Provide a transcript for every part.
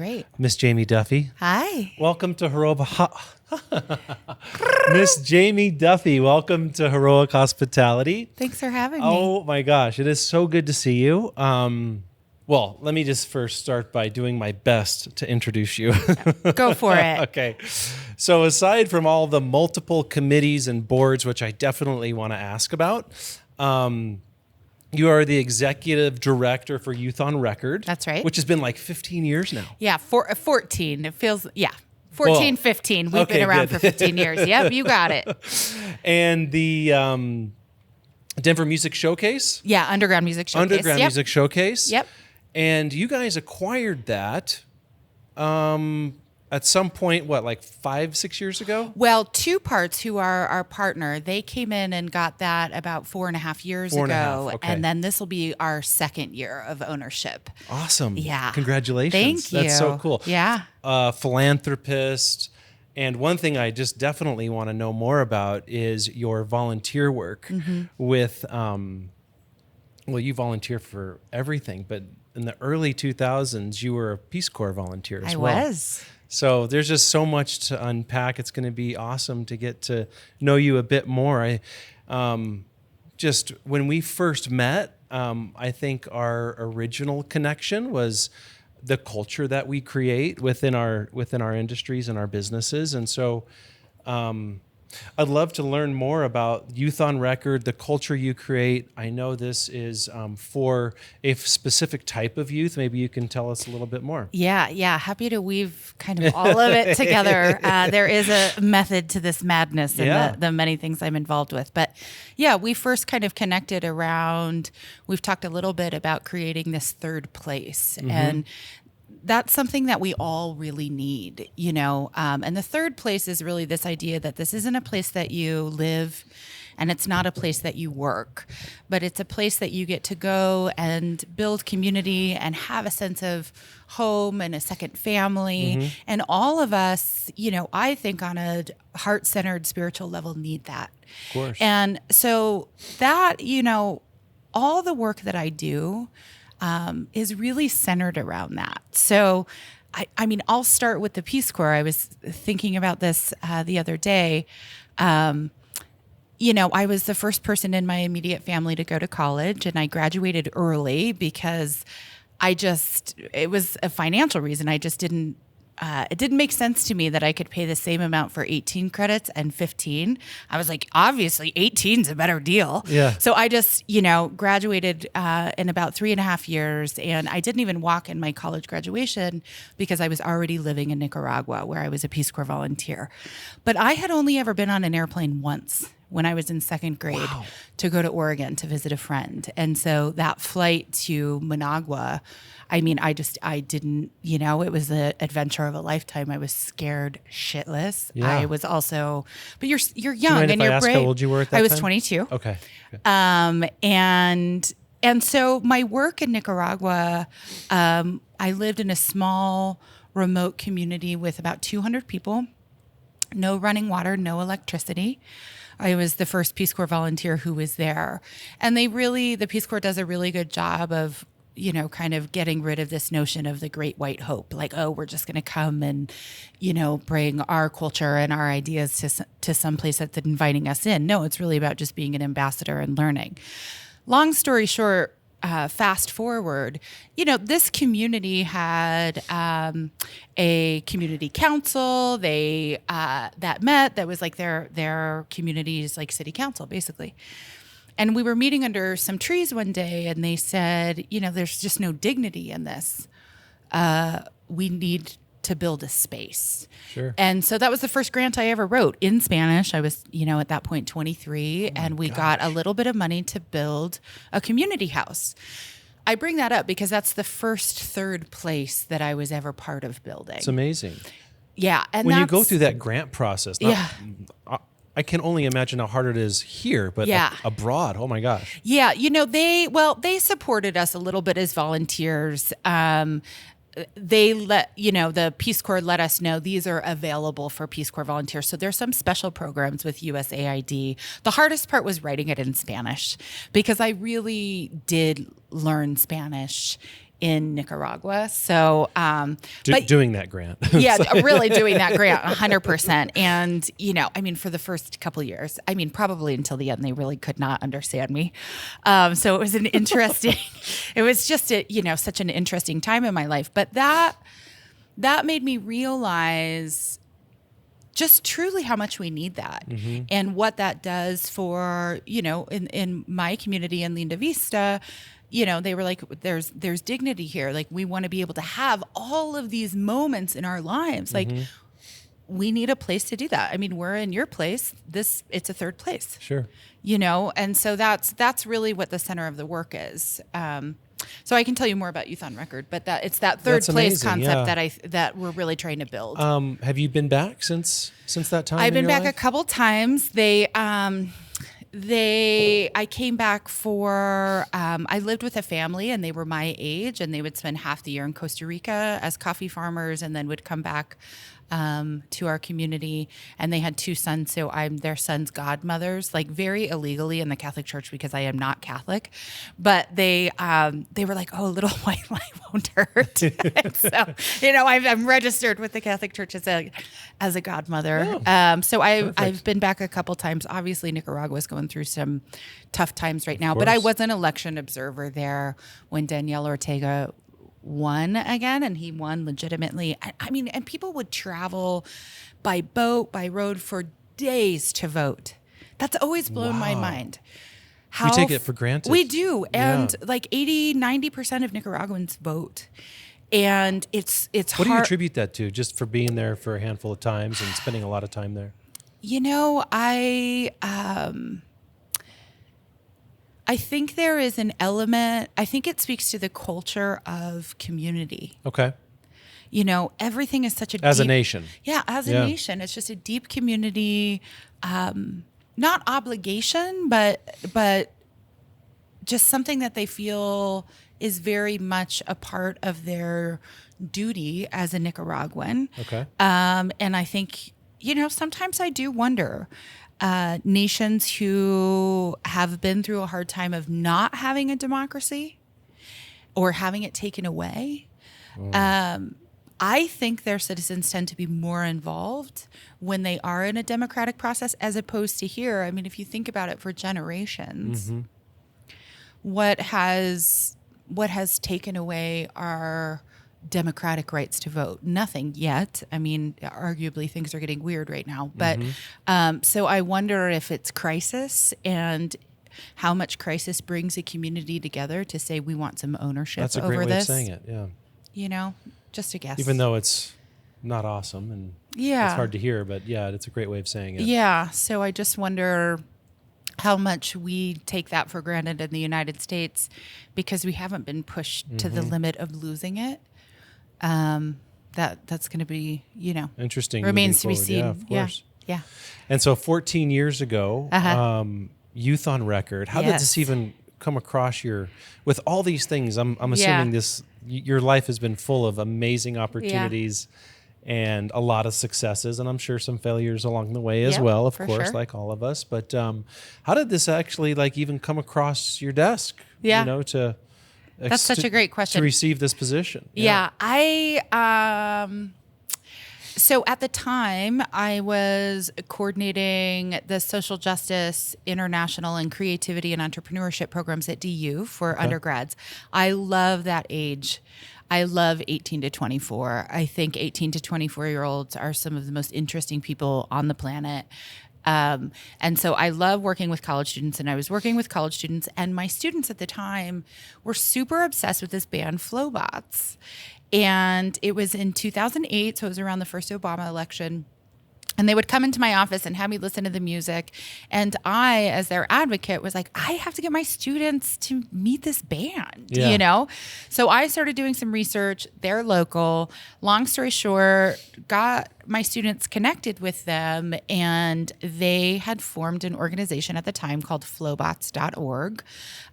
great. Miss Jami Duffy. Hi. Welcome to Heroic. Miss Jami Duffy, welcome to Heroic Hospitality. Thanks for having me. Oh my gosh, it is so good to see you. Well, let me just first start by doing my best to introduce you. Go for it. Okay. So aside from all the multiple committees and boards, which I definitely want to ask about, you are the executive director for Youth on Record. That's right. Which has been like 15 years now. Yeah, 14. It feels, 14, 15. We've been around for 15 years. Yep, you got it. And the Denver Music Showcase? Yeah, Underground Music Showcase. Music Showcase. Yep. And you guys acquired that at some point, like 5-6 years ago? Well, Two Parts, who are our partner, they came in and got that about 4.5 years ago. Okay. And then this will be our second year of ownership. Awesome. Yeah. Congratulations. Thank you. That's so cool. Yeah. Philanthropist. And one thing I just definitely want to know more about is your volunteer work with, you volunteer for everything, but in the early 2000s, you were a Peace Corps volunteer as well. I was. So there's just so much to unpack. It's going to be awesome to get to know you a bit more. Just when we first met, I think our original connection was the culture that we create within our industries and our businesses. And so I'd love to learn more about Youth on Record, the culture you create. I know this is for a specific type of youth. Maybe you can tell us a little bit more. Yeah. Happy to weave kind of all of it together. There is a method to this madness and the many things I'm involved with. But yeah, we first kind of connected around, we've talked a little bit about creating this third place. And that's something that we all really need, and the third place is really this idea that this isn't a place that you live and it's not a place that you work, but it's a place that you get to go and build community and have a sense of home and a second family. And all of us, I think on a heart-centered spiritual level need that. Of course. And so that, all the work that I do is really centered around that. So, I'll start with the Peace Corps. I was thinking about this the other day. I was the first person in my immediate family to go to college, and I graduated early because it was a financial reason. I just didn't. It didn't make sense to me that I could pay the same amount for 18 credits and 15. I was like, obviously 18 is a better deal. Yeah. So I just, graduated in about 3.5 years, and I didn't even walk in my college graduation because I was already living in Nicaragua, where I was a Peace Corps volunteer. But I had only ever been on an airplane once when I was in second grade to go to Oregon to visit a friend. And so that flight to Managua, I didn't, it was the adventure of a lifetime. I was scared shitless. Yeah. I was also, but you're young and you're brave. How old you were at that time? I was 22. Okay. And so my work in Nicaragua, I lived in a small remote community with about 200 people, no running water, no electricity. I was the first Peace Corps volunteer who was there. And the Peace Corps does a really good job of, kind of getting rid of this notion of the great white hope, like, oh, we're just going to come and, bring our culture and our ideas to some place that's inviting us in. No, it's really about just being an ambassador and learning. Long story short, fast forward, this community had a community council. They that met. That was like their community's like city council, basically. And we were meeting under some trees one day, and they said, there's just no dignity in this. We need to build a space. Sure. And so that was the first grant I ever wrote in Spanish. I was, at that point 23, and we got a little bit of money to build a community house. I bring that up because that's the first third place that I was ever part of building. It's amazing. Yeah. And when you go through that grant process, I can only imagine how hard it is here, but abroad, oh my gosh. Yeah, they supported us a little bit as volunteers. They the Peace Corps let us know these are available for Peace Corps volunteers. So there's some special programs with USAID. The hardest part was writing it in Spanish because I really did learn Spanish in Nicaragua. So, doing that grant. Yeah, really doing that grant 100%. And, for the first couple of years, probably until the end, they really could not understand me. So it was an interesting, it was just, such an interesting time in my life. But that made me realize just truly how much we need that and what that does for, in my community in Linda Vista. They were like, there's dignity here. Like, we want to be able to have all of these moments in our lives. Like, we need a place to do that. We're in your place. It's a third place. Sure. And so that's really what the center of the work is. So I can tell you more about Youth on Record, but it's that third place concept that we're really trying to build. Have you been back since that time? I've been back a couple times. I came back for, I lived with a family and they were my age, and they would spend half the year in Costa Rica as coffee farmers and then would come back to our community. And they had 2 sons, so I'm their sons' godmothers, like very illegally in the Catholic Church because I am not Catholic. But they were like, oh, a little white lie won't hurt. And so, I'm registered with the Catholic Church as a godmother. Oh, so I've been back a couple times. Obviously, Nicaragua is going through some tough times right now, but I was an election observer there when Daniel Ortega won again, and he won legitimately. And people would travel by boat, by road for days to vote. That's always blown my mind. We take it for granted. We do. And like 80-90% of Nicaraguans vote. And it's What hard. do you attribute that to? Just for being there for a handful of times and spending a lot of time there? I think there is an element, I think it speaks to the culture of community. Okay. Everything is such a a nation. Yeah, as a nation. It's just a deep community, not obligation, but just something that they feel is very much a part of their duty as a Nicaraguan. Okay. And I think, sometimes I do wonder, nations who have been through a hard time of not having a democracy or having it taken away. I think their citizens tend to be more involved when they are in a democratic process as opposed to here. If you think about it for generations, what has taken away our democratic rights to vote? Nothing yet. Arguably things are getting weird right now, but so I wonder if it's crisis and how much crisis brings a community together to say we want some ownership over this. That's a great way of saying it. Yeah. Just a guess. Even though it's not awesome and it's hard to hear, but it's a great way of saying it. Yeah. So I just wonder how much we take that for granted in the United States because we haven't been pushed to the limit of losing it. That's going to be, interesting. Remains to be seen. Yeah, of course. Yeah. And so 14 years ago, Youth on Record, how did this even come across with all these things? I'm assuming your life has been full of amazing opportunities and a lot of successes, and I'm sure some failures along the way as well, of course, sure. like all of us. But how did this actually even come across your desk? Yeah. That's such a great question. To receive this position. Yeah. So at the time, I was coordinating the social justice, international, and creativity and entrepreneurship programs at DU for undergrads. I love that age. I love 18 to 24. I think 18 to 24-year-olds are some of the most interesting people on the planet. And so I love working with college students, and I was working with college students, and my students at the time were super obsessed with this band Flowbots. And it was in 2008, so it was around the first Obama election. And they would come into my office and have me listen to the music. And I, as their advocate, was like, I have to get my students to meet this band, So I started doing some research. They're local. Long story short, got my students connected with them, and they had formed an organization at the time called flowbots.org.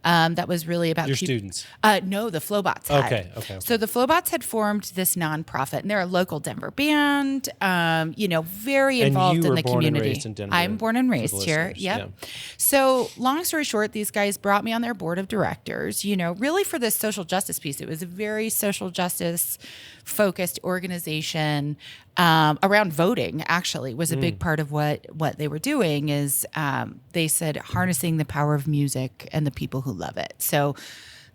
That was really about your students. No, the Flowbots had. Okay. So the Flowbots had formed this nonprofit, and they're a local Denver band, very very involved you in were the born and community. raised in Denver, I'm born and for the raised here. listeners. Yep. Yeah. So long story short, these guys brought me on their board of directors, really for this social justice piece. It was a very social justice focused organization around voting, actually, was a big part of what they were doing is they said harnessing the power of music and the people who love it. So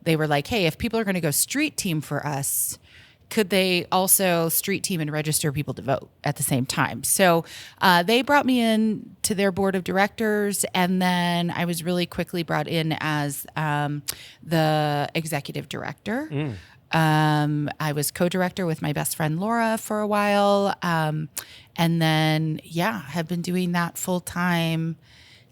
they were like, hey, if people are going to go street team for us, could they also street team and register people to vote at the same time? So they brought me in to their board of directors, and then I was really quickly brought in as the executive director. I was co-director with my best friend Laura for a while, and then have been doing that full time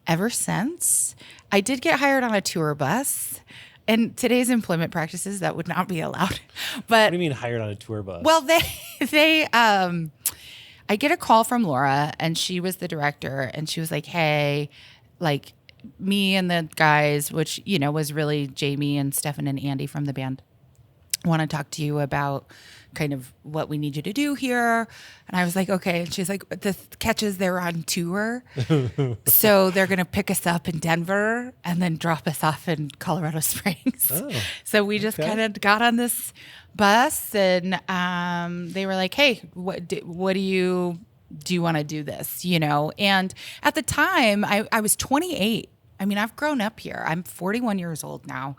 ever since. I did get hired on a tour bus. In today's employment practices, that would not be allowed. But What do you mean hired on a tour bus? well, I get a call from Laura, and she was the director, and she was like, "Hey, like me and the guys, which was really Jamie and Stefan and Andy from the band, want to talk to you about kind of what we need you to do here." And I was like, okay. And she's like, the catch is they're on tour. So they're going to pick us up in Denver and then drop us off in Colorado Springs. Oh, so we just kind of got on this bus, and they were like, hey, what do you want to do this? And at the time I was 28. I mean, I've grown up here. I'm 41 years old now.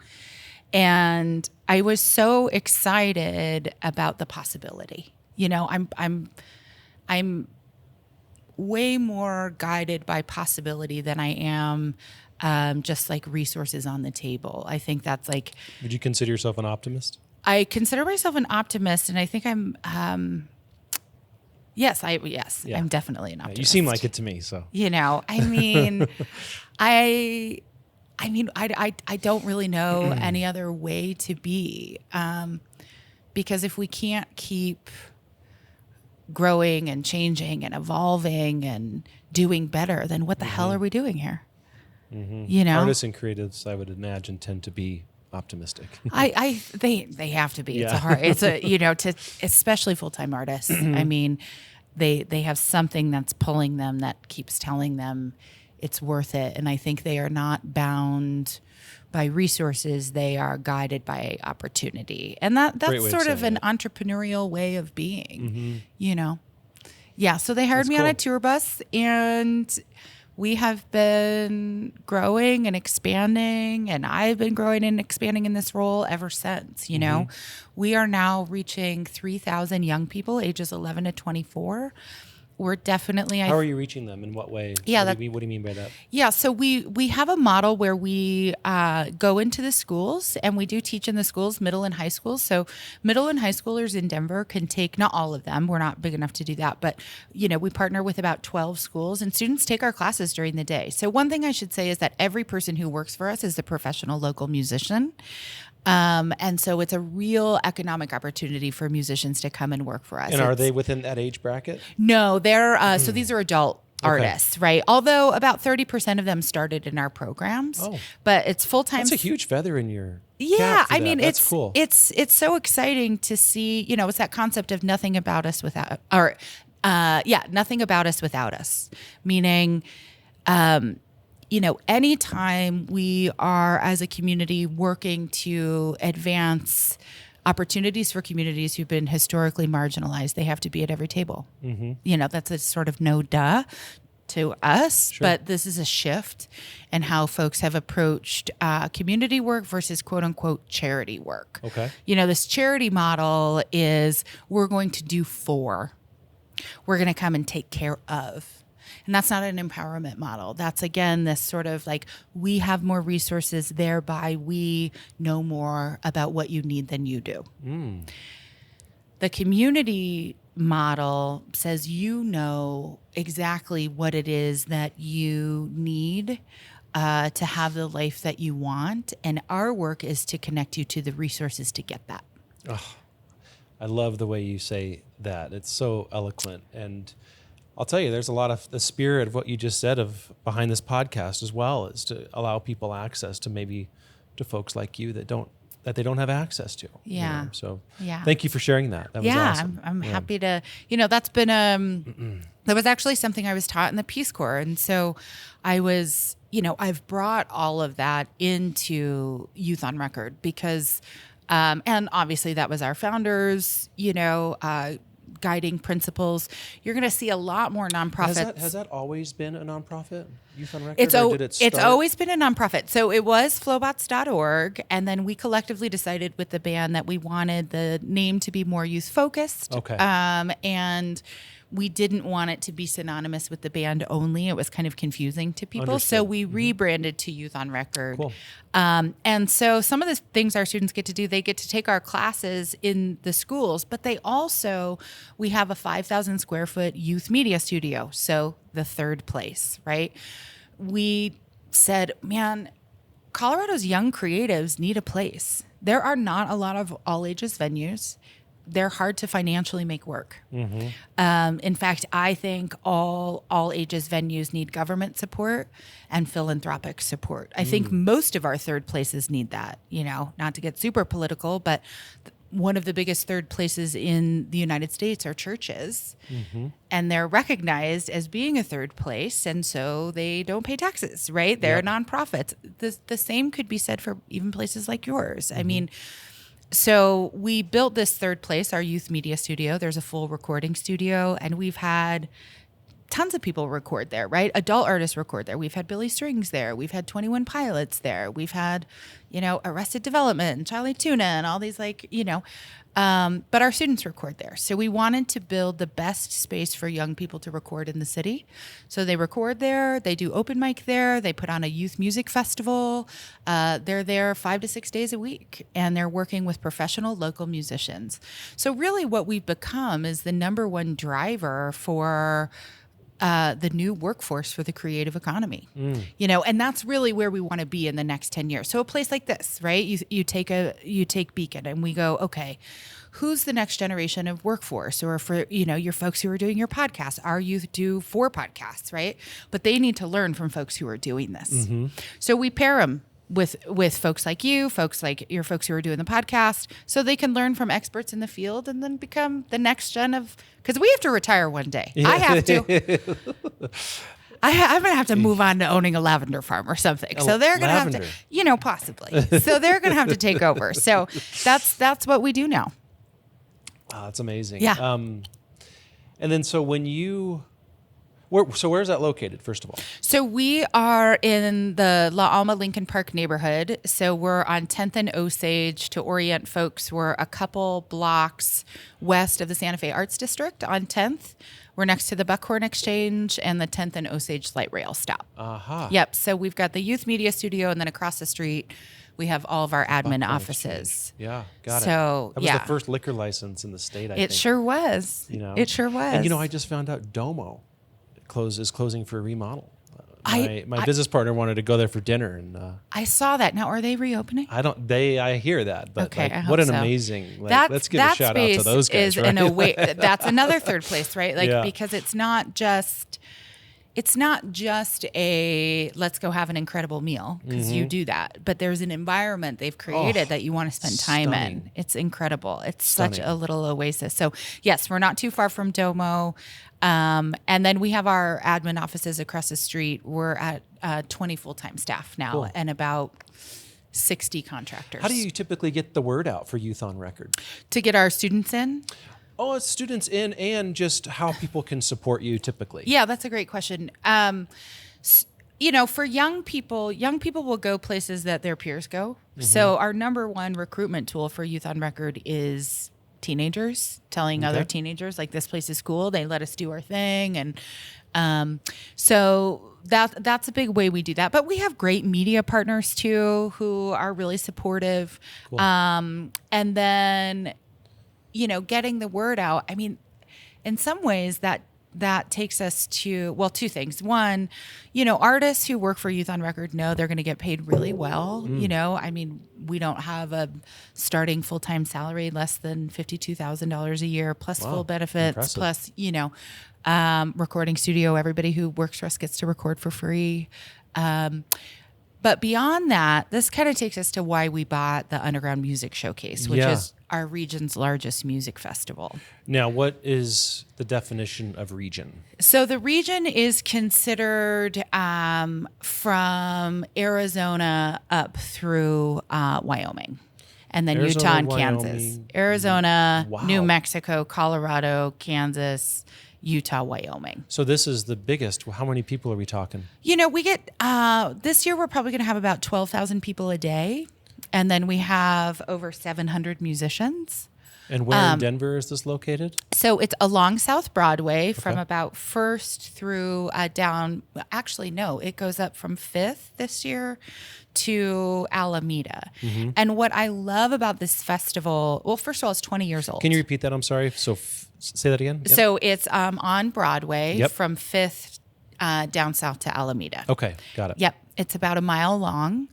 And I was so excited about the possibility. I'm way more guided by possibility than I am just like resources on the table. I think that's like. Would you consider yourself an optimist? I consider myself an optimist, and I think I'm. Yes, I'm definitely an optimist. You seem like it to me. So I don't really know any other way to be, because if we can't keep growing and changing and evolving and doing better, then what the hell are we doing here? Artists and creatives, I would imagine, tend to be optimistic. They have to be. Yeah. Especially full-time artists. I mean, they have something that's pulling them that keeps telling them it's worth it. And I think they are not bound by resources. They are guided by opportunity. And that's sort of an entrepreneurial way of being, Yeah, so they hired me on a tour bus, and we have been growing and expanding, and I've been growing and expanding in this role ever since, We are now reaching 3,000 young people, ages 11 to 24. We're definitely. How are you reaching them? In what way? Yeah. What do you mean by that? Yeah. So we have a model where we go into the schools, and we do teach in the schools, middle and high schools. So middle and high schoolers in Denver can take, not all of them, we're not big enough to do that, but we partner with about 12 schools, and students take our classes during the day. So one thing I should say is that every person who works for us is a professional local musician. And so it's a real economic opportunity for musicians to come and work for us. And are they within that age bracket? No, they're so these are adult artists, right? Although about 30% of them started in our programs, but it's full-time. That's a huge feather in your cap for I mean, it's cool. It's so exciting to see. It's that concept of nothing about us without, or nothing about us without us, meaning. Anytime we are as a community working to advance opportunities for communities who've been historically marginalized, they have to be at every table. That's a sort of no duh to us, but this is a shift in how folks have approached community work versus quote unquote charity work. Okay. This charity model is we're going to do for, we're going to come and take care of. And that's not an empowerment model. That's, again, this sort of like, we have more resources, thereby we know more about what you need than you do. The community model says you know exactly what it is that you need to have the life that you want. And our work is to connect you to the resources to get that. Oh, I love the way you say that. It's so eloquent. And I'll tell you, there's a lot of the spirit of what you just said of behind this podcast as well, is to allow people access to maybe to folks like you that they don't have access to. Yeah. Thank you for sharing that. That was awesome. I'm happy to, that's been That was actually something I was taught in the Peace Corps. And so I was, I've brought all of that into Youth on Record because, and obviously that was our founders, guiding principles. You're going to see a lot more nonprofits. Has that always been a nonprofit, Youth on Record? It's always been a nonprofit. So it was flowbots.org. And then we collectively decided with the band that we wanted the name to be more youth focused. Okay. And we didn't want it to be synonymous with the band only. It was kind of confusing to people. Understood. So we rebranded to Youth on Record. Cool. And so some of the things our students get to do, they get to take our classes in the schools, but we have a 5,000 square foot youth media studio. So the third place, right? We said, man, Colorado's young creatives need a place. There are not a lot of all ages venues. They're hard to financially make work. Mm-hmm. In fact, I think all ages venues need government support and philanthropic support. I think most of our third places need that, not to get super political, but one of the biggest third places in the United States are churches, and they're recognized as being a third place, and so they don't pay taxes, right? They're nonprofits. The same could be said for even places like yours. I mean, so we built this third place, our youth media studio. There's a full recording studio, and we've had tons of people record there, right? Adult artists record there. We've had Billy Strings there. We've had 21 Pilots there. We've had, Arrested Development and Charlie Tuna and all these but our students record there. So we wanted to build the best space for young people to record in the city. So they record there. They do open mic there. They put on a youth music festival. They're there 5 to 6 days a week, and they're working with professional local musicians. So really what we've become is the number one driver for the new workforce for the creative economy, and that's really where we want to be in the next 10 years. So a place like this, right? You take Beacon and we go, okay, who's the next generation of workforce? Or for, your folks who are doing your podcast, our youth do 4 podcasts, right? But they need to learn from folks who are doing this. So we pair them with folks like you, folks like your folks who are doing the podcast, so they can learn from experts in the field and then become the next gen of, because we have to retire one day. Yeah. I have to. I'm going to have to move on to owning a lavender farm or something. So they're going to have to, possibly. So they're going to have to take over. So that's what we do now. Oh, that's amazing. Yeah. And then so when you... where's that located, first of all? So we are in the La Alma Lincoln Park neighborhood. So we're on 10th and Osage. To orient folks, we're a couple blocks west of the Santa Fe Arts District on 10th. We're next to the Buckhorn Exchange and the 10th and Osage light rail stop. Yep. So we've got the youth media studio, and then across the street, we have all of our admin offices. Exchange. Yeah, got it. So that was the first liquor license in the state, I think. It sure was. It sure was. And I just found out Domo is closing for a remodel. My business partner wanted to go there for dinner, and I saw that. Now, are they reopening? I hear that, but okay, what an amazing! Let's give a shout out to those guys. Right? In a way, that's another third place, right? Because it's not just a let's go have an incredible meal, because you do that, but there's an environment they've created that you want to spend time in. It's incredible. It's such a little oasis. So yes, we're not too far from Domo. And then we have our admin offices across the street. We're at 20 full-time staff now, and about 60 contractors. How do you typically get the word out for Youth on Record? To get our students in? Oh, it's students in, and just how people can support you typically. Yeah, that's a great question. For young people will go places that their peers go. So our number one recruitment tool for Youth on Record is teenagers telling other teenagers, like, this place is cool. They let us do our thing. And so that's a big way we do that. But we have great media partners too, who are really supportive. Cool. And then, getting the word out. I mean, in some ways that takes us to, two things. One, artists who work for Youth on Record know they're going to get paid really well. I mean, we don't have a starting full-time salary less than $52,000 a year, plus full benefits, plus, recording studio. Everybody who works for us gets to record for free. But beyond that, this kind of takes us to why we bought the Underground Music Showcase, which is our region's largest music festival. Now, what is the definition of region? So the region is considered from Arizona up through Wyoming. And then Arizona, Utah and Wyoming. Kansas. Arizona, Wow. New Mexico, Colorado, Kansas, Utah, Wyoming. So this is the biggest. How many people are we talking? You know, we get, this year we're probably going to have about 12,000 people a day. And then we have over 700 musicians. And where in Denver is this located? So it's along South Broadway from about 1st through down. Actually, no, it goes up from 5th this year to Alameda. Mm-hmm. And what I love about this festival, well, first of all, it's 20 years old. Can you repeat that? I'm sorry. So say that again. Yep. So it's on Broadway Yep. from 5th down south to Alameda. Okay, got it. Yep. It's about a mile long.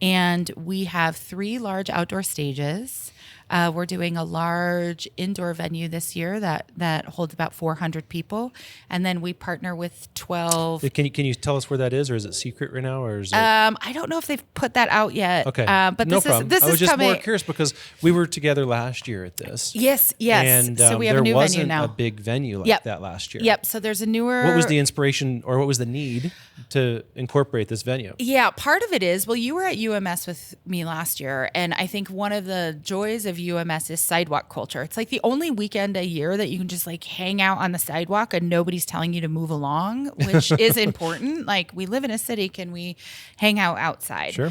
And we have 3 large outdoor stages. We're doing a large indoor venue this year that holds about 400 people. And then we partner with 12. Can you tell us where that is, or is it secret right now, or is it? I don't know if they've put that out yet. Okay, but no this problem. is I was just coming. more curious because we were together last year at this. Yes. And So we have a new venue now. there wasn't a big venue like Yep. that last year. Yep. So there's a newer. What was the inspiration, or what was the need to incorporate this venue? Yeah, part of it is, well, you were at UMS with me last year, and I think one of the joys of UMS is sidewalk culture. It's like the only weekend a year that you can just like hang out on the sidewalk and nobody's telling you to move along, which is important. Like, we live in a city, can we hang out outside? Sure.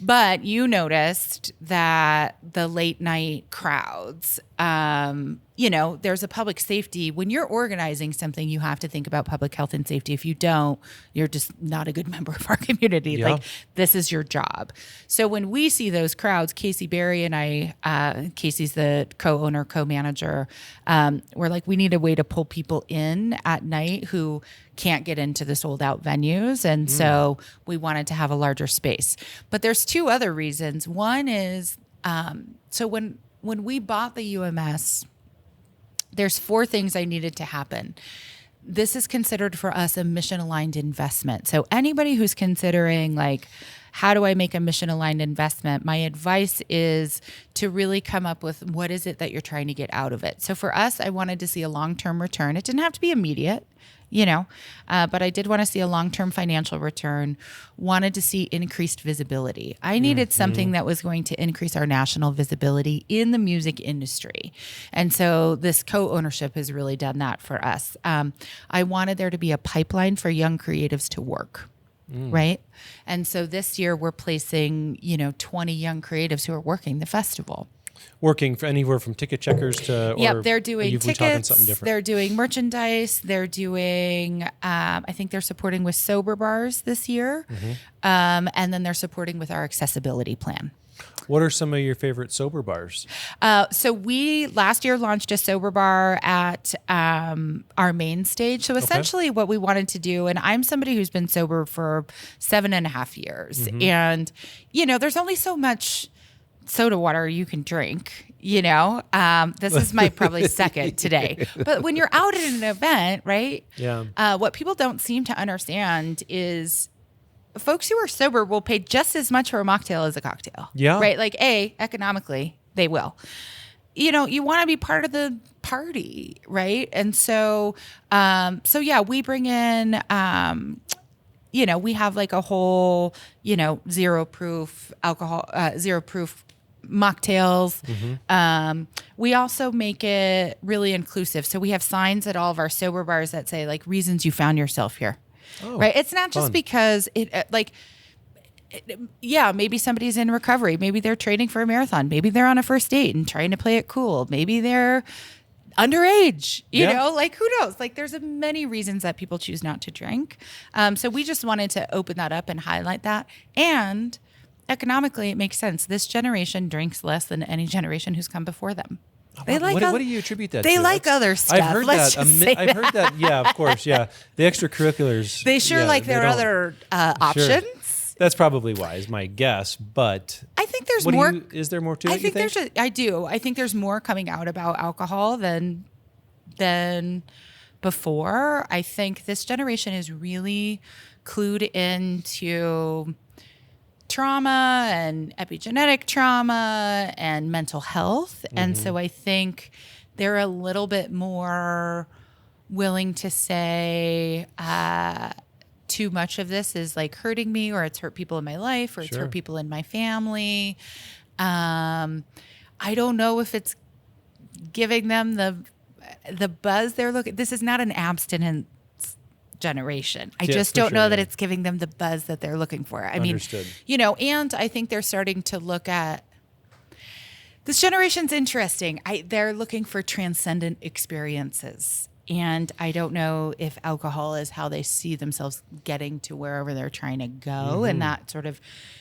But you noticed that the late night crowds, there's a public safety. When you're organizing something, you have to think about public health and safety. If you don't, you're just not a good member of our community. Yeah. Like, this is your job. So when we see those crowds, Casey Berry and I, Casey's the co-owner, co-manager, we're like, we need a way to pull people in at night who can't get into the sold out venues. And so we wanted to have a larger space. But there's 2 other reasons. One is, so when we bought the UMS, there's 4 things I needed to happen. This is considered for us a mission-aligned investment. So anybody who's considering, like, how do I make a mission-aligned investment? My advice is to really come up with what is it that you're trying to get out of it. So for us, I wanted to see a long-term return. It didn't have to be immediate, but I did want to see a long-term financial return, wanted to see increased visibility. I needed something that was going to increase our national visibility in the music industry. And so this co-ownership has really done that for us. I wanted there to be a pipeline for young creatives to work. Right. And so this year we're placing, 20 young creatives who are working the festival. Working for anywhere from ticket checkers to, Yep, they're doing we talking tickets, something different? they're doing merchandise, they're doing, I think they're supporting with sober bars this year, and then they're supporting with our accessibility plan. What are some of your favorite sober bars? So we last year launched a sober bar at our main stage. So essentially what we wanted to do, and I'm somebody who's been sober for 7.5 years, and, there's only so much soda water you can drink, this is my probably second today. But when you're out at an event, right? Yeah. What people don't seem to understand is folks who are sober will pay just as much for a mocktail as a cocktail. Yeah. Right? Like, economically, they will. You want to be part of the party, right? And so we bring in, we have like a whole, 0 proof alcohol, 0 proof mocktails. We also make it really inclusive. So we have signs at all of our sober bars that say, like, reasons you found yourself here. Oh, right. It's not just because maybe somebody's in recovery. Maybe they're training for a marathon. Maybe they're on a first date and trying to play it cool. Maybe they're underage, who knows? Like, there's many reasons that people choose not to drink. So we just wanted to open that up and highlight that. And economically, it makes sense. This generation drinks less than any generation who's come before them. What do you attribute that to? They like other stuff. I've heard that. I've heard that. Yeah, of course. Yeah. The extracurriculars. They sure like their other options. Sure. That's probably why, is my guess. But I think there's more. Is there more to it? I think I do. I think there's more coming out about alcohol than before. I think this generation is really clued into trauma and epigenetic trauma and mental health. And so I think they're a little bit more willing to say, too much of this is like hurting me, or it's hurt people in my life, or it's hurt people in my family. I don't know if it's giving them the buzz they're looking. This is not an abstinence generation. I just don't know that it's giving them the buzz that they're looking for. I mean, and I think they're starting to look at this generation's interesting. They're looking for transcendent experiences. And I don't know if alcohol is how they see themselves getting to wherever they're trying to go and that sort of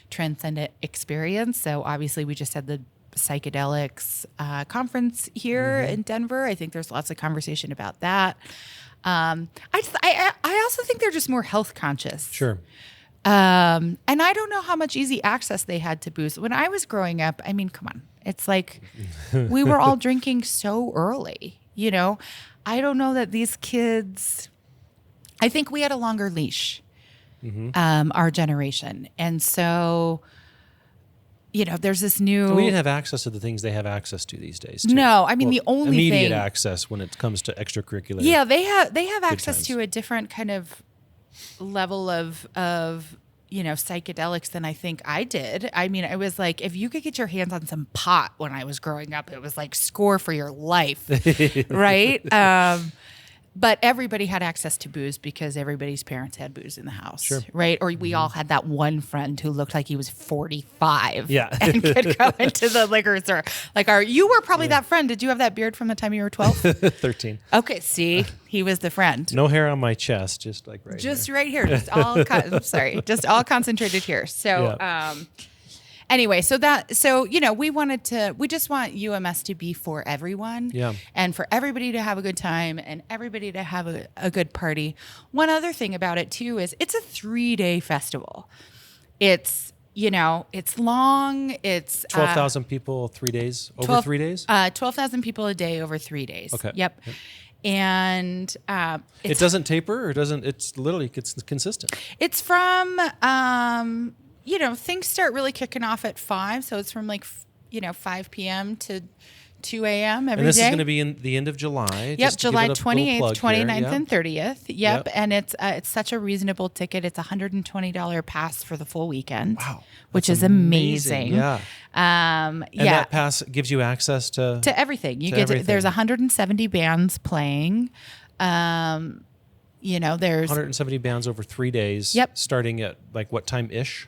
transcendent experience. So obviously we just had the psychedelics conference here in Denver. I think there's lots of conversation about that. I also think they're just more health conscious. Sure. And I don't know how much easy access they had to booze. When I was growing up, I mean, come on. It's like we were all drinking so early, I don't know that these kids, I think we had a longer leash, our generation. And so, there's this new... We didn't have access to the things they have access to these days, too. No, I mean, the only immediate access when it comes to extracurricular. Yeah, they have access to a different kind of level of psychedelics than I think I did. I mean, it was like, if you could get your hands on some pot when I was growing up, it was like score for your life, right? But everybody had access to booze because everybody's parents had booze in the house, right? Or we all had that one friend who looked like he was 45 and could go into the liquor store. Like you were probably that friend. Did you have that beard from the time you were 12? 13. Okay, see, he was the friend. No hair on my chest, just like right here. Just all, just all concentrated here. So, anyway, we just want UMS to be for everyone and for everybody to have a good time and everybody to have a good party. One other thing about it too is it's a 3-day festival. It's, it's long. It's 12,000 people, 3 days, over 3 days? 12,000 people a day over 3 days. Okay. Yep. And it doesn't taper it's literally consistent. It's from, things start really kicking off at 5. So it's from 5 p.m. to 2 a.m. every day. And this is going to be in the end of July. Yep, July 28th, 29th, and 30th. Yep. And it's such a reasonable ticket. It's $120 pass for the full weekend. Wow. Which is amazing. Yeah. And that pass gives you access to everything. There's 170 bands playing. There's 170 bands over 3 days. Yep. Starting at what time-ish?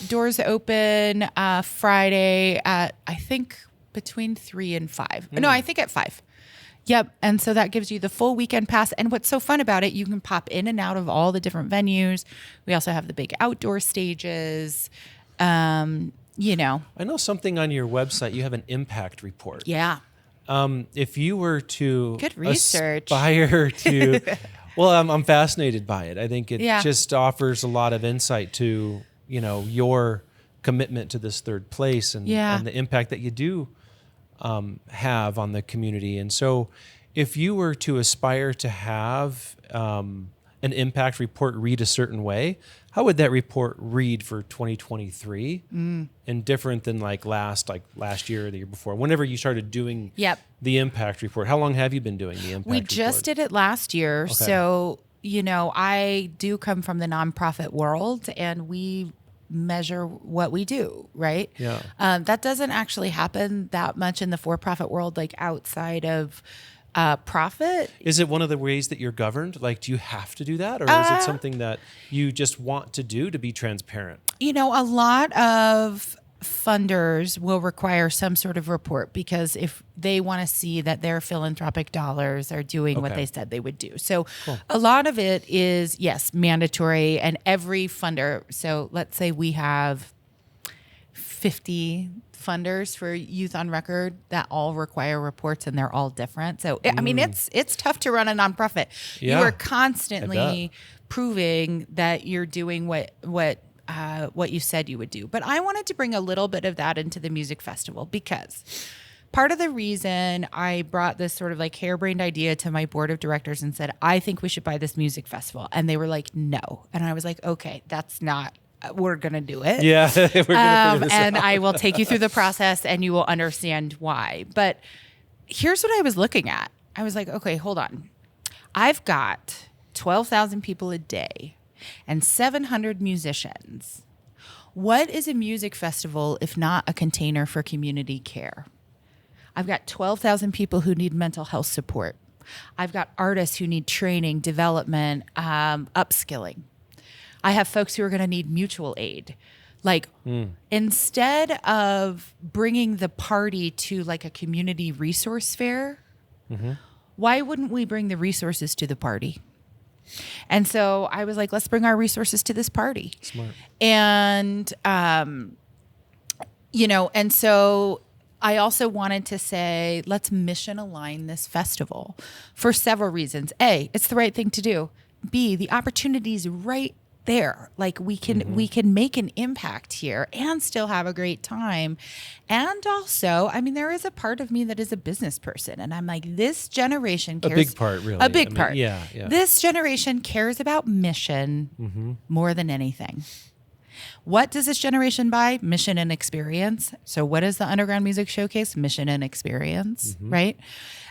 Doors open Friday at, I think, between 3 and 5. No, I think at 5. Yep. And so that gives you the full weekend pass. And what's so fun about it, you can pop in and out of all the different venues. We also have the big outdoor stages. I know something on your website. You have an impact report. Yeah. If you were to good research. Aspire to, well, I'm fascinated by it. I think it just offers a lot of insight to, your commitment to this third place and the impact that you do have on the community. And so if you were to aspire to have an impact report read a certain way, how would that report read for 2023 and different than last year or the year before? Whenever you started doing the impact report, how long have you been doing the impact report? We just did it last year. Okay. So, I do come from the nonprofit world and we measure what we do, right? Yeah. That doesn't actually happen that much in the for-profit world, outside of profit. Is it one of the ways that you're governed? Do you have to do that? Or is it something that you just want to do to be transparent? A lot of funders will require some sort of report because if they want to see that their philanthropic dollars are doing what they said they would do. So a lot of it is, yes, mandatory, and every funder. So let's say we have 50 funders for Youth on Record that all require reports and they're all different. So, I mean, it's tough to run a nonprofit. Yeah, you are constantly proving that you're doing what you said you would do. But I wanted to bring a little bit of that into the music festival because part of the reason I brought this sort of harebrained idea to my board of directors and said, I think we should buy this music festival. And they were like, no. And I was like, okay, that's not we're going to do it. Yeah. We're going to figure this And out. I will take you through the process and you will understand why. But here's what I was looking at. I was like, okay, hold on. I've got 12,000 people a day and 700 musicians. What is a music festival if not a container for community care? I've got 12,000 people who need mental health support. I've got artists who need training, development, upskilling. I have folks who are going to need mutual aid. Like, instead of bringing the party to like a community resource fair, why wouldn't we bring the resources to the party? And so I was like, let's bring our resources to this party. Smart. And, and so I also wanted to say, let's mission align this festival for several reasons. A, it's the right thing to do. B, the opportunity's right there. Like we can make an impact here and still have a great time. And also, I mean, there is a part of me that is a business person. And I'm like, this generation cares. A big part, really. A big part. Yeah. This generation cares about mission more than anything. What does this generation buy? Mission and experience. So what is the Underground Music Showcase? Mission and experience, right?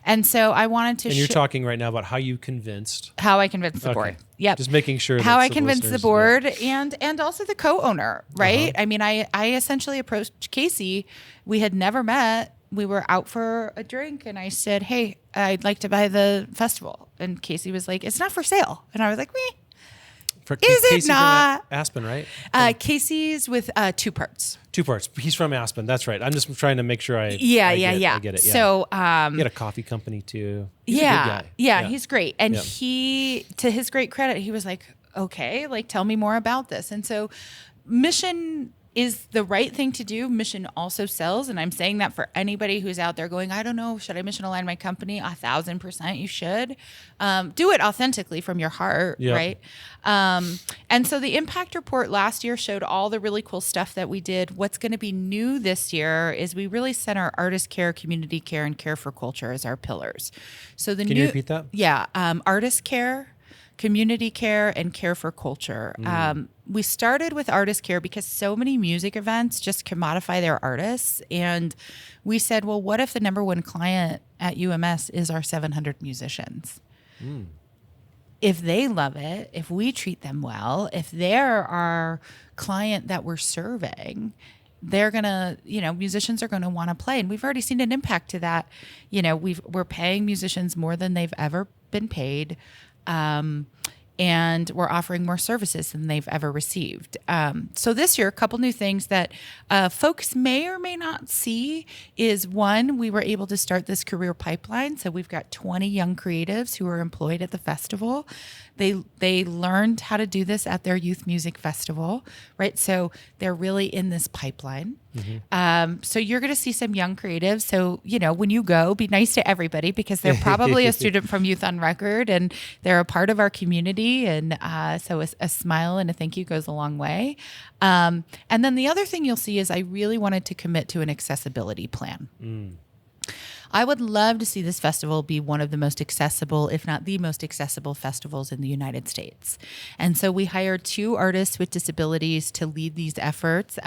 And so I wanted to And you're talking right now about how you convinced. how I convinced the board. Yep. Just making sure how that I convinced the listeners- board and also the co-owner, right? I mean, I essentially approached Casey. We had never met. We were out for a drink and I said, hey, I'd like to buy the festival. And Casey was like, it's not for sale. And I was like, meh. For Is it Casey from not? Aspen, right? Casey's with two parts. 2 parts. He's from Aspen. That's right. I'm just trying to make sure I Yeah. I get it. Yeah. So, he had a coffee company too. He's a good guy. Yeah, he's great. And Yeah. he, to his great credit, he was like, okay, like tell me more about this. And so mission is the right thing to do. Mission also sells. And I'm saying that for anybody who's out there going, I don't know, should I mission align my company? 1,000% you should. Do it authentically from your heart, Yep. right? And so the impact report last year showed all the really cool stuff that we did. What's going to be new this year is we really set our artist care, community care, and care for culture as our pillars. So the Can you repeat that? Yeah, artist care, community care, and care for culture. We started with artist care because so many music events just commodify their artists. And we said, well, what if the number one client at UMS is our 700 musicians? If they love it, if we treat them well, if they're our client that we're serving, they're going to, musicians are going to want to play. And we've already seen an impact to that. We're paying musicians more than they've ever been paid. And we're offering more services than they've ever received. So this year, a couple new things that folks may or may not see is one, we were able to start this career pipeline. So we've got 20 young creatives who are employed at the festival. They learned how to do this at their youth music festival, right? So they're really in this pipeline. So you're going to see some young creatives. So, when you go, be nice to everybody because they're probably a student from Youth on Record and they're a part of our community. And so a smile and a thank you goes a long way. And then the other thing you'll see is I really wanted to commit to an accessibility plan. I would love to see this festival be one of the most accessible, if not the most accessible festivals in the United States. And so we hired 2 artists with disabilities to lead these efforts.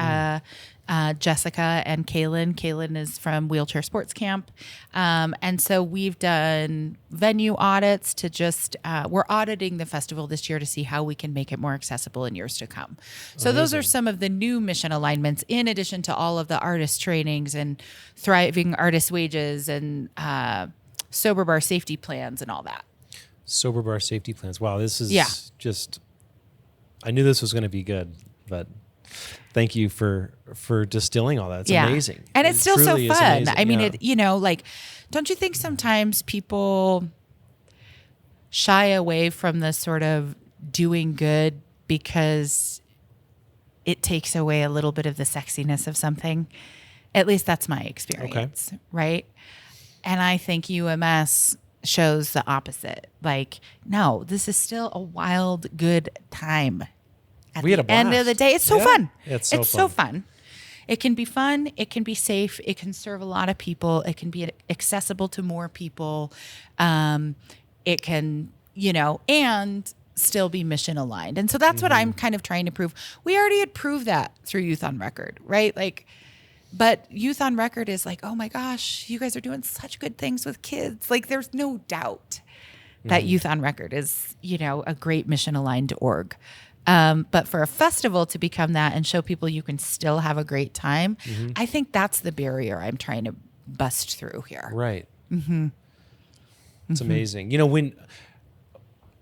Jessica and Kaylin. Kaylin is from Wheelchair Sports Camp. And so we've done venue audits to we're auditing the festival this year to see how we can make it more accessible in years to come. So those are some of the new mission alignments in addition to all of the artist trainings and thriving artist wages and sober bar safety plans and all that. Sober bar safety plans. Wow, this is just, I knew this was going to be good, but thank you for distilling all that. It's amazing. And it's still so truly is fun. amazing. I mean, don't you think sometimes people shy away from the sort of doing good because it takes away a little bit of the sexiness of something? At least that's my experience, right? And I think UMS shows the opposite. Like, no, this is still a wild, good time. At We had a the end of blast. the day, it's so fun. It's so fun. It can be fun. It can be safe. It can serve a lot of people. It can be accessible to more people. It can, and still be mission aligned. And so that's what I'm kind of trying to prove. We already had proved that through Youth on Record, right? Like, but Youth on Record is like, oh my gosh, you guys are doing such good things with kids. Like, there's no doubt that Youth on Record is, a great mission aligned org. But for a festival to become that and show people you can still have a great time, I think that's the barrier I'm trying to bust through here. Right. It's amazing. When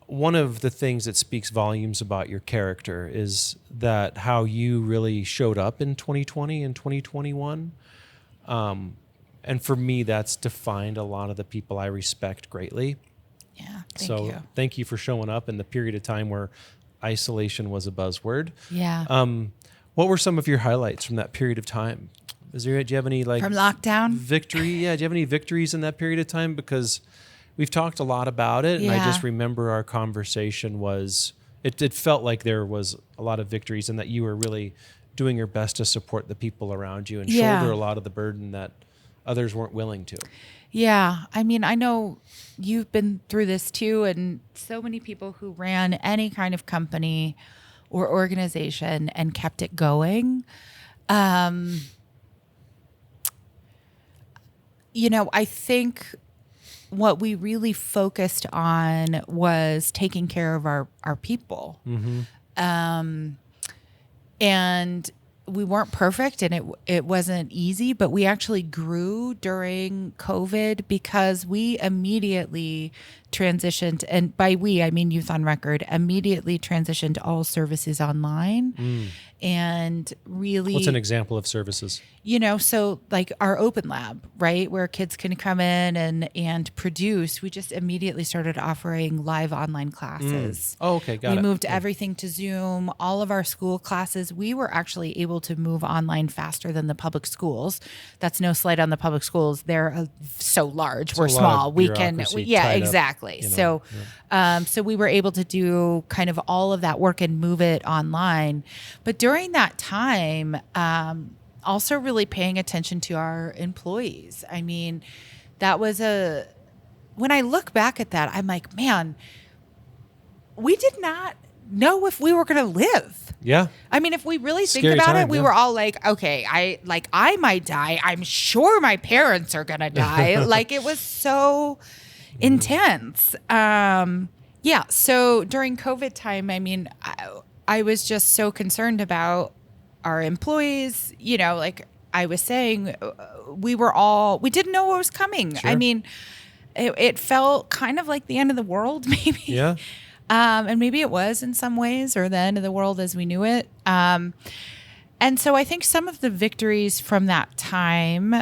one of the things that speaks volumes about your character is that how you really showed up in 2020 and 2021. And for me, that's defined a lot of the people I respect greatly. Yeah. Thank you. Thank you for showing up in the period of time where isolation was a buzzword. Yeah. What were some of your highlights from that period of time? Do you have any from lockdown victory? Yeah. Do you have any victories in that period of time? Because we've talked a lot about it, and I just remember our conversation it felt like there was a lot of victories and that you were really doing your best to support the people around you and shoulder a lot of the burden that others weren't willing to. Yeah. I mean, I know you've been through this too, and so many people who ran any kind of company or organization and kept it going. I think what we really focused on was taking care of our people. And we weren't perfect, and it wasn't easy, but we actually grew during COVID because we immediately transitioned, and by we, I mean Youth on Record, immediately transitioned all services online. And really... What's an example of services? So like our open lab, right, where kids can come in and produce, we just immediately started offering live online classes. Oh, okay, got it. We moved everything to Zoom. All of our school classes, we were actually able to move online faster than the public schools. That's no slight on the public schools. They're so large. We're small. We can, exactly. So we were able to do kind of all of that work and move it online. But during that time, also really paying attention to our employees. I mean, that was when I look back at that, I'm like, man, we did not know if we were going to live. Yeah. I mean, if we really think about it, we were all like, okay, I might die. I'm sure my parents are going to die. Like, it was so intense. So during COVID time, I mean, I was just so concerned about our employees. Like I was saying, we didn't know what was coming. Sure. I mean, it felt kind of like the end of the world, maybe. Yeah. And maybe it was in some ways, or the end of the world as we knew it. And so I think some of the victories from that time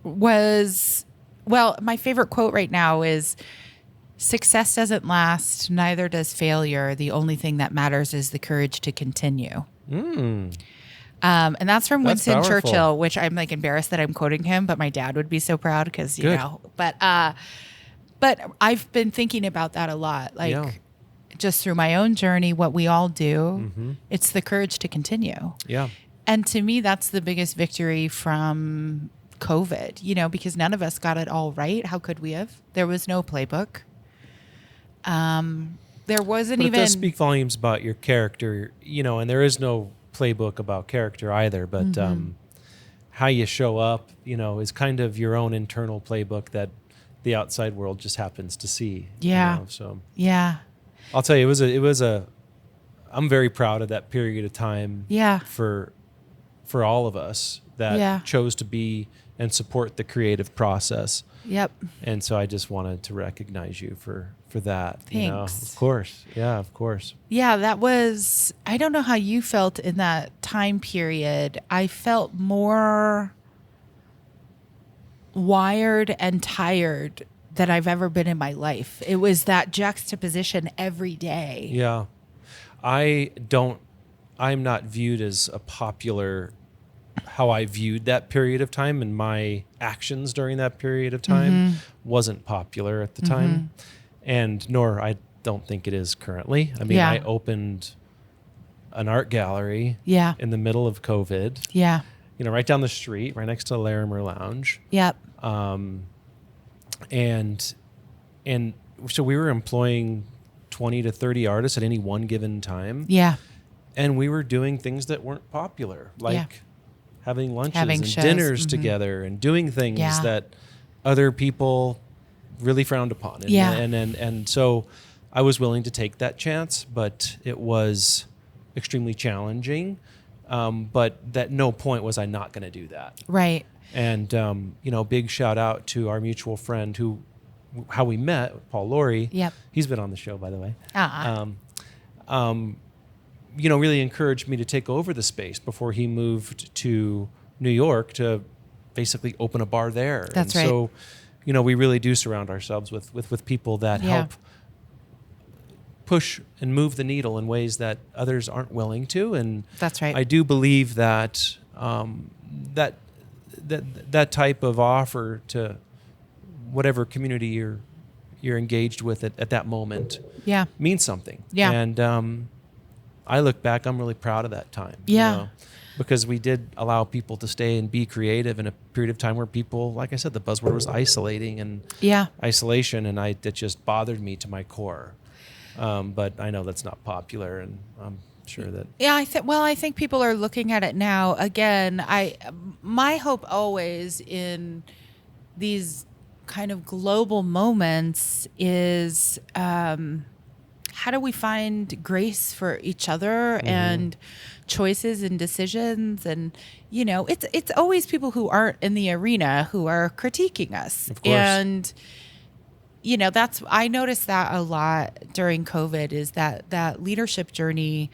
was, my favorite quote right now is, "Success doesn't last, neither does failure. The only thing that matters is the courage to continue." And that's from Winston Churchill, which I'm like embarrassed that I'm quoting him, but my dad would be so proud because, but I've been thinking about that a lot. Like just through my own journey, what we all do, it's the courage to continue. Yeah. And to me, that's the biggest victory from COVID, because none of us got it all right. How could we have? There was no playbook. There wasn't even... It does speak volumes about your character, and there is no playbook about character either, but how you show up, is kind of your own internal playbook that the outside world just happens to see. Yeah. So yeah. I'll tell you, I'm very proud of that period of time. Yeah. For all of us that chose to be and support the creative process. Yep. And so I just wanted to recognize you for that. Thanks. Of course. Yeah, of course. Yeah, that was, I don't know how you felt in that time period. I felt more wired and tired than I've ever been in my life. It was that juxtaposition every day. Yeah. I'm not viewed as a popular, how I viewed that period of time, and my actions during that period of time wasn't popular at the time, and nor I don't think it is currently. I mean, I opened an art gallery in the middle of COVID. Yeah. Right down the street, right next to Larimer Lounge. Yep. And And so we were employing 20 to 30 artists at any one given time. Yeah. And we were doing things that weren't popular, like having lunches Having and shows. dinners together and doing things that other people really frowned upon. And so I was willing to take that chance, but it was extremely challenging. But at no point was I not going to do that. Right. And, big shout out to our mutual friend how we met, Paul Laurie. Yep. He's been on the show, by the way. Really encouraged me to take over the space before he moved to New York to basically open a bar there. That's and right. So, we really do surround ourselves with people that help push and move the needle in ways that others aren't willing to. And that's right. I do believe that that type of offer to whatever community you're engaged with at that moment means something. Yeah. And I look back, I'm really proud of that time. Yeah. Because we did allow people to stay and be creative in a period of time where people, like I said, the buzzword was isolating and isolation, and it just bothered me to my core. But I know that's not popular, and I'm sure that. Yeah, I think people are looking at it now. Again, my hope always in these kind of global moments is how do we find grace for each other and choices and decisions, and it's always people who aren't in the arena who are critiquing us. Of course. And I noticed that a lot during COVID, is that leadership journey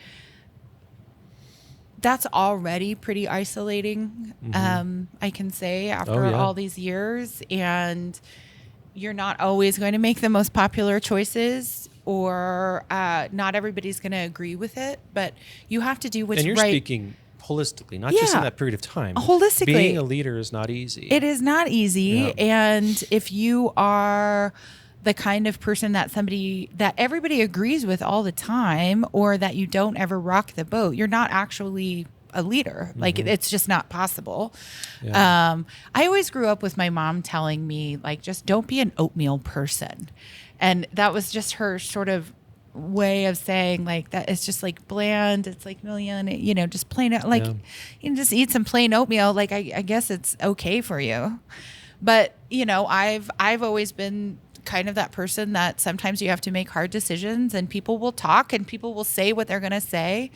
that's already pretty isolating. I can say after all these years, and you're not always going to make the most popular choices, or not everybody's going to agree with it, but you have to do what's right. And you're speaking holistically, not just in that period of time. Holistically. Being a leader is not easy. It is not easy. Yeah. And if you are the kind of person that everybody agrees with all the time, or that you don't ever rock the boat, you're not actually a leader. Like, it's just not possible. Yeah. I always grew up with my mom telling me, like, just don't be an oatmeal person. And that was just her sort of way of saying, like, that it's just like bland. It's like just plain, like, you can just eat some plain oatmeal. Like, I guess it's okay for you. But, I've always been kind of that person that sometimes you have to make hard decisions, and people will talk and people will say what they're going to say.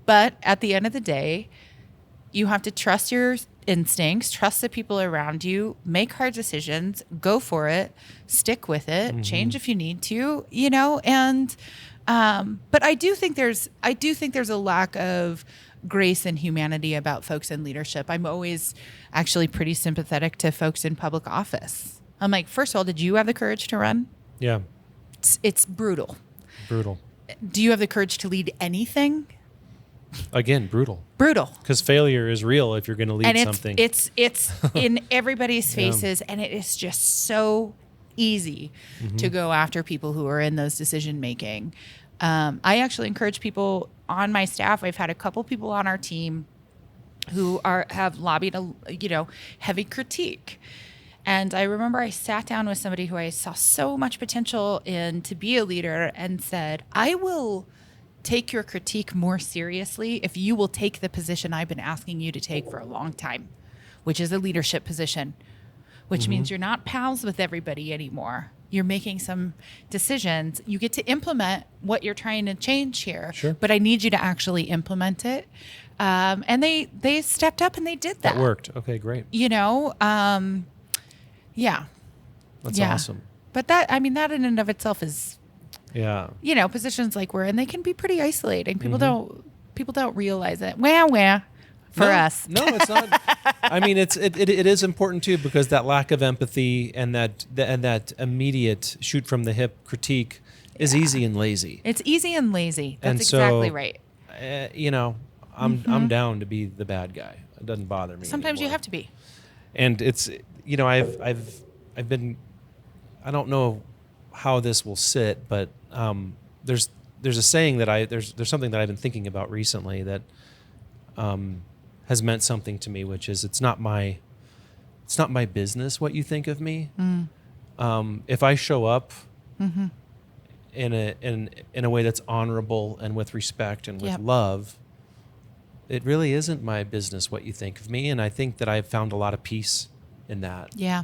But at the end of the day, you have to trust your instincts, trust the people around you, make hard decisions, go for it, stick with it, change if you need to, and, but I do think there's a lack of grace and humanity about folks in leadership. I'm always actually pretty sympathetic to folks in public office. I'm like, first of all, did you have the courage to run? Yeah. It's brutal. Brutal. Do you have the courage to lead anything? Again, brutal. Brutal. Because failure is real if you're going to lead something. It's in everybody's faces, and it is just so easy to go after people who are in those decision making. I actually encourage people on my staff. I've had a couple people on our team who have lobbied heavy critique. And I remember I sat down with somebody who I saw so much potential in to be a leader, and said, I will take your critique more seriously if you will take the position I've been asking you to take for a long time, which is a leadership position, which means you're not pals with everybody anymore. You're making some decisions. You get to implement what you're trying to change here, but I need you to actually implement it. And they stepped up and they did that. That worked. Okay, great. Yeah. That's awesome. But that in and of itself is, positions like we're in, they can be pretty isolating. People don't realize it. For us. No, it's not. It is important too, because that lack of empathy and that immediate shoot from the hip critique is easy and lazy. It's easy and lazy. That's exactly right. I'm down to be the bad guy. It doesn't bother me. Sometimes anymore. you have to be. And it's I've been, I don't know how this will sit, but there's a saying that there's something that I've been thinking about recently that has meant something to me, which is it's not my business what you think of me. If I show up in a way that's honorable and with respect and with Yep. love, it really isn't my business what you think of me. And I think that I've found a lot of peace in that. Yeah.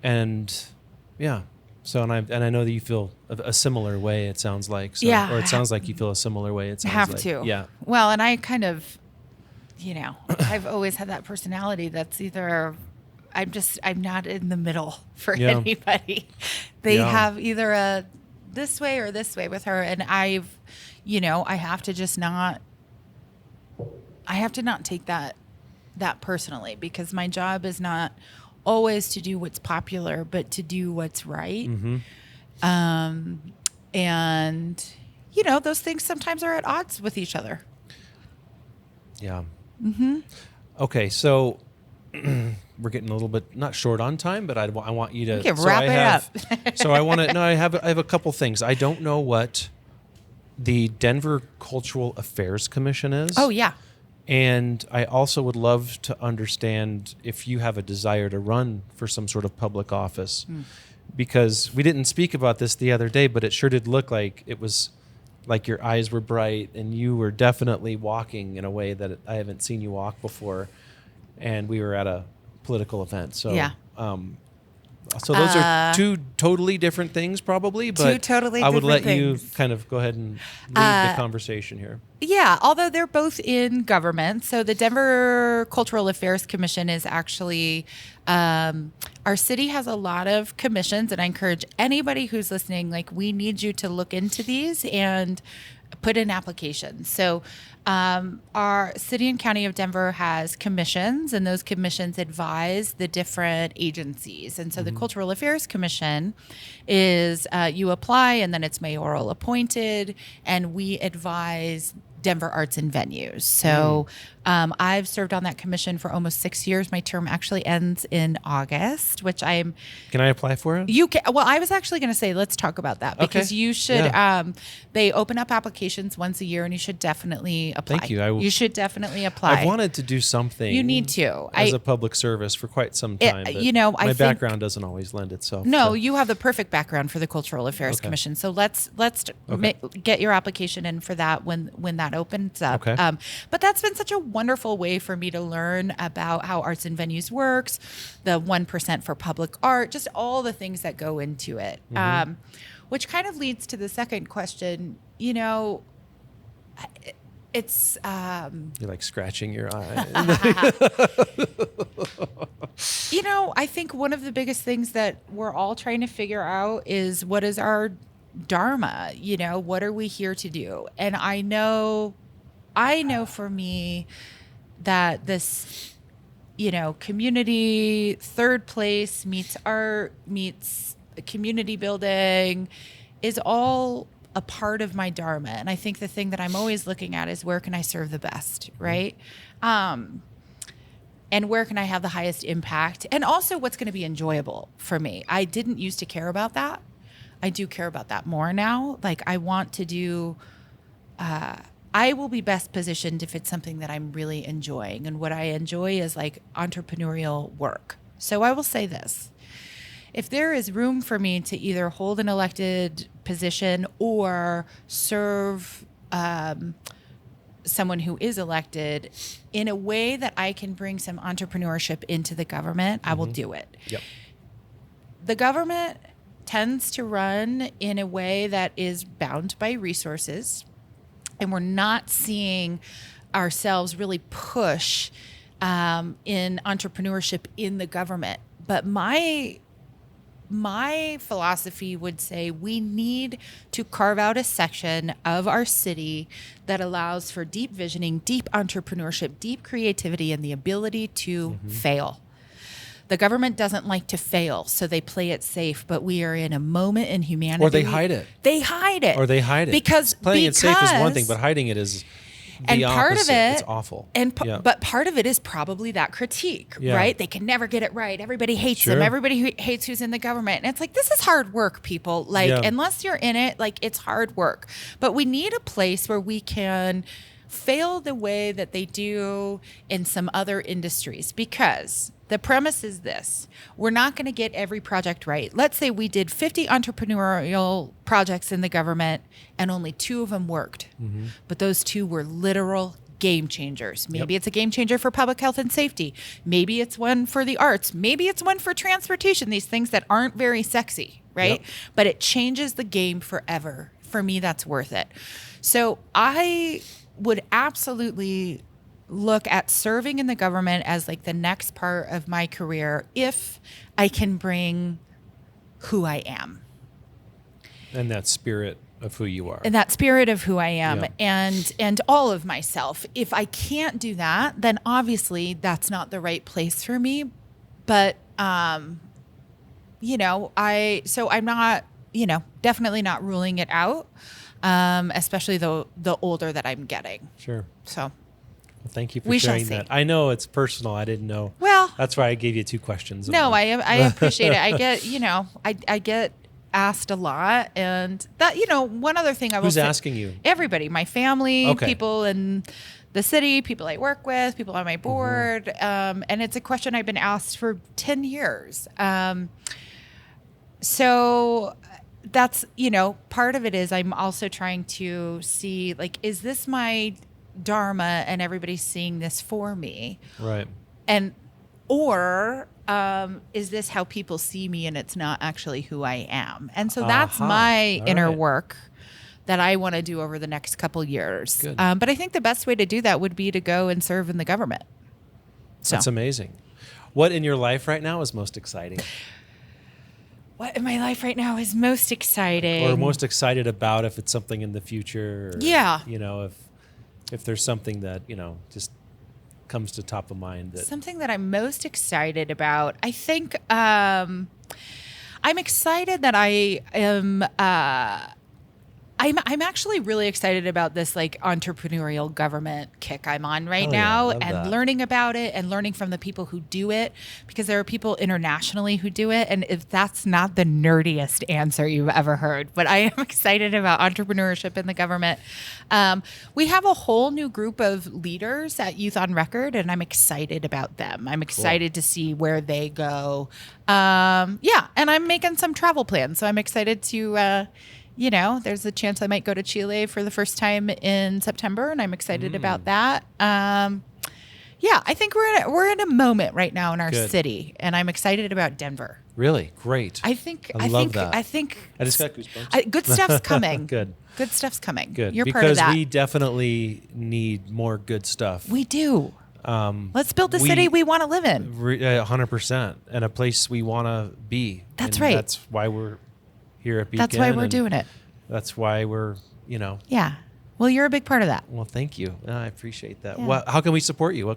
And yeah. So, and I know that you feel a similar way, it sounds like. So, Yeah. Or it sounds like you feel a similar way, it sounds Have like. to. Yeah. Well, and I kind of, I've always had that personality that's either I'm not in the middle for Yeah. anybody. They Yeah. have either a this way or this way with her. And I have to not take that personally, because my job is not always to do what's popular, but to do what's right. Mm-hmm. And those things sometimes are at odds with each other. Yeah. Mm-hmm. Okay, so we're getting a little bit not short on time, but I want you to wrap it up. So I want to. No, I have a couple things. I don't know what the Denver Cultural Affairs Commission is. Oh yeah. And I also would love to understand if you have a desire to run for some sort of public office, because we didn't speak about this the other day, but it sure did look like it was like your eyes were bright and you were definitely walking in a way that I haven't seen you walk before. And we were at a political event. So, Yeah. So those are two totally different things, probably. But Two totally I would different let you things. kind of go ahead and lead the conversation here. Yeah, although they're both in government. So the Denver Cultural Affairs Commission is actually, our city has a lot of commissions, and I encourage anybody who's listening, we need you to look into these and put in applications. So our city and county of Denver has commissions, and those commissions advise the different agencies. And so the Cultural Affairs Commission is you apply, and then it's mayoral appointed, and we advise Denver arts and venues. So I've served on that commission for almost 6 years. My term actually ends in August, which Can I apply for it? You can. Well, I was actually going to say, let's talk about that, because you should. Yeah. They open up applications once a year, and you should definitely apply. Thank you. You should definitely apply. I've wanted to do something. You need to. As a public service for quite some time. But I my think- background doesn't always lend itself. No, to, you have the perfect background for the Cultural Affairs Okay. Commission. So let's get your application in for that when that opens up. Okay. But that's been such a wonderful way for me to learn about how arts and venues works, the 1% for public art, just all the things that go into it. Which kind of leads to the second question. It's You're like scratching your eye. I think one of the biggest things that we're all trying to figure out is, what is our dharma? What are we here to do? And I know for me that this, community, third place meets art, meets community building is all a part of my dharma. And I think the thing that I'm always looking at is, where can I serve the best, right? And where can I have the highest impact? And also, what's going to be enjoyable for me? I didn't used to care about that. I do care about that more now. I want to do, I will be best positioned if it's something that I'm really enjoying. And what I enjoy is entrepreneurial work. So I will say this. If there is room for me to either hold an elected position or serve someone who is elected in a way that I can bring some entrepreneurship into the government, I will do it. Yep. The government tends to run in a way that is bound by resources, and we're not seeing ourselves really push in entrepreneurship in the government. But my philosophy would say we need to carve out a section of our city that allows for deep visioning, deep entrepreneurship, deep creativity, and the ability to fail. The government doesn't like to fail, so they play it safe, but we are in a moment in humanity. Or they hide it. They hide it. Because playing it safe is one thing, but hiding it is the part opposite. of it, it's awful. But part of it is probably that critique, right? They can never get it right. Everybody hates them. Everybody hates who's in the government. And it's this is hard work, people. Unless you're in it, it's hard work. But we need a place where we can fail the way that they do in some other industries, because The premise is this. We're not going to get every project right. Let's say we did 50 entrepreneurial projects in the government and only 2 of them worked. Mm-hmm. But those 2 were literal game changers. Maybe it's a game changer for public health and safety. Maybe it's one for the arts. Maybe it's one for transportation, these things that aren't very sexy, right? Yep. But it changes the game forever. For me, that's worth it. So I would absolutely look at serving in the government as like the next part of my career if I can bring who I am. And that spirit of who you are. And that spirit of who I am and all of myself. If I can't do that, then obviously that's not the right place for me. But I'm not, definitely not ruling it out. Especially the older that I'm getting. Sure. So well, thank you for sharing that. I know it's personal. I didn't know. Well, that's why I gave you 2 questions. No, I appreciate it. I get, I get asked a lot, and that, one other thing I will say. Who's asking you? Everybody, my family, people in the city, people I work with, people on my board. Mm-hmm. And it's a question I've been asked for 10 years. So that's, part of it is I'm also trying to see, like, is this my dharma and everybody's seeing this for me? Right. Or is this how people see me and it's not actually who I am? And so that's my inner work that I want to do over the next couple years. Good. But I think the best way to do that would be to go and serve in the government. So. That's amazing. What in your life right now is most exciting? What in my life right now is most exciting? Or most excited about, if it's something in the future? Or, if there's something that, just comes to top of mind. Something that I'm most excited about. I think I'm excited that I am... I'm actually really excited about this like entrepreneurial government kick I'm on right now, and learning about it and learning from the people who do it, because there are people internationally who do it. And if that's not the nerdiest answer you've ever heard, but I am excited about entrepreneurship in the government. We have a whole new group of leaders at Youth on Record, and I'm excited about them. I'm excited to see where they go. And I'm making some travel plans, so I'm excited to... there's a chance I might go to Chile for the first time in September, and I'm excited about that. I think we're in a moment right now in our city, and I'm excited about Denver. Really? Great. I love that. I just got goosebumps. Good stuff's coming. Good stuff's coming. Good. You're part of that. Because we definitely need more good stuff. We do. Let's build the city we want to live in. 100%. And a place we want to be. That's right. That's why we're here at Beacon. That's why we're doing it. That's why we're, Yeah. Well, you're a big part of that. Well, thank you. I appreciate that. Yeah. How can we support you?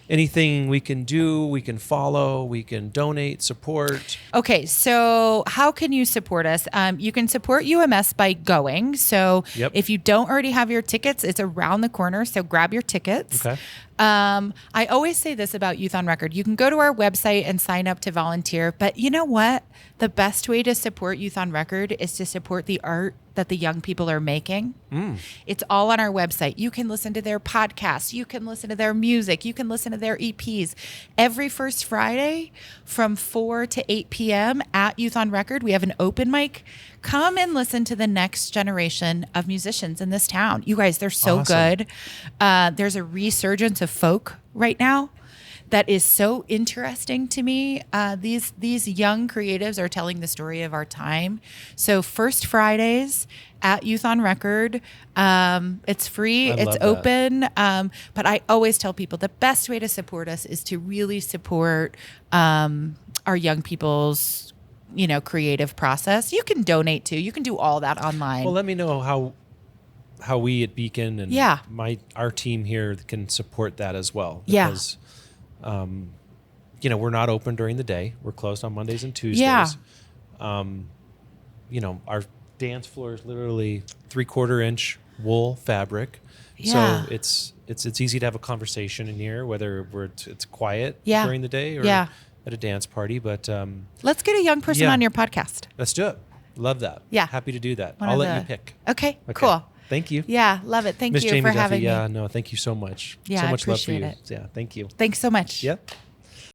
Anything we can do, we can follow, we can donate, support? Okay, so how can you support us? You can support UMS by going. So if you don't already have your tickets, it's around the corner. So grab your tickets. Okay. I always say this about Youth on Record. You can go to our website and sign up to volunteer. But you know what? The best way to support Youth on Record is to support the art that the young people are making. It's all on our website. You can listen to their podcasts. You can listen to their music. You can listen to their EPs. Every first Friday from 4 to 8 p.m. at Youth on Record, we have an open mic. Come and listen to the next generation of musicians in this town. You guys, they're so good. There's a resurgence of folk right now that is so interesting to me. These young creatives are telling the story of our time. So first Fridays at Youth on Record, it's free, it's open. But I always tell people the best way to support us is to really support our young people's creative process. You can donate too. You can do all that online. Well, let me know how we at Beacon and our team here can support that as well. Because, we're not open during the day. We're closed on Mondays and Tuesdays. Yeah. Our dance floor is literally 3/4 inch wool fabric. Yeah. So it's easy to have a conversation in here, whether it's quiet during the day or at a dance party. But let's get a young person on your podcast. Let's do it. Love that. Yeah. Happy to do that. I'll let you pick. Okay, cool. Thank you. Yeah, love it. Thank you Jami for Duffy, having me. Yeah, no, thank you so much. Yeah, so much I love for you. appreciate it. Yeah, thank you. Thanks so much. Yep.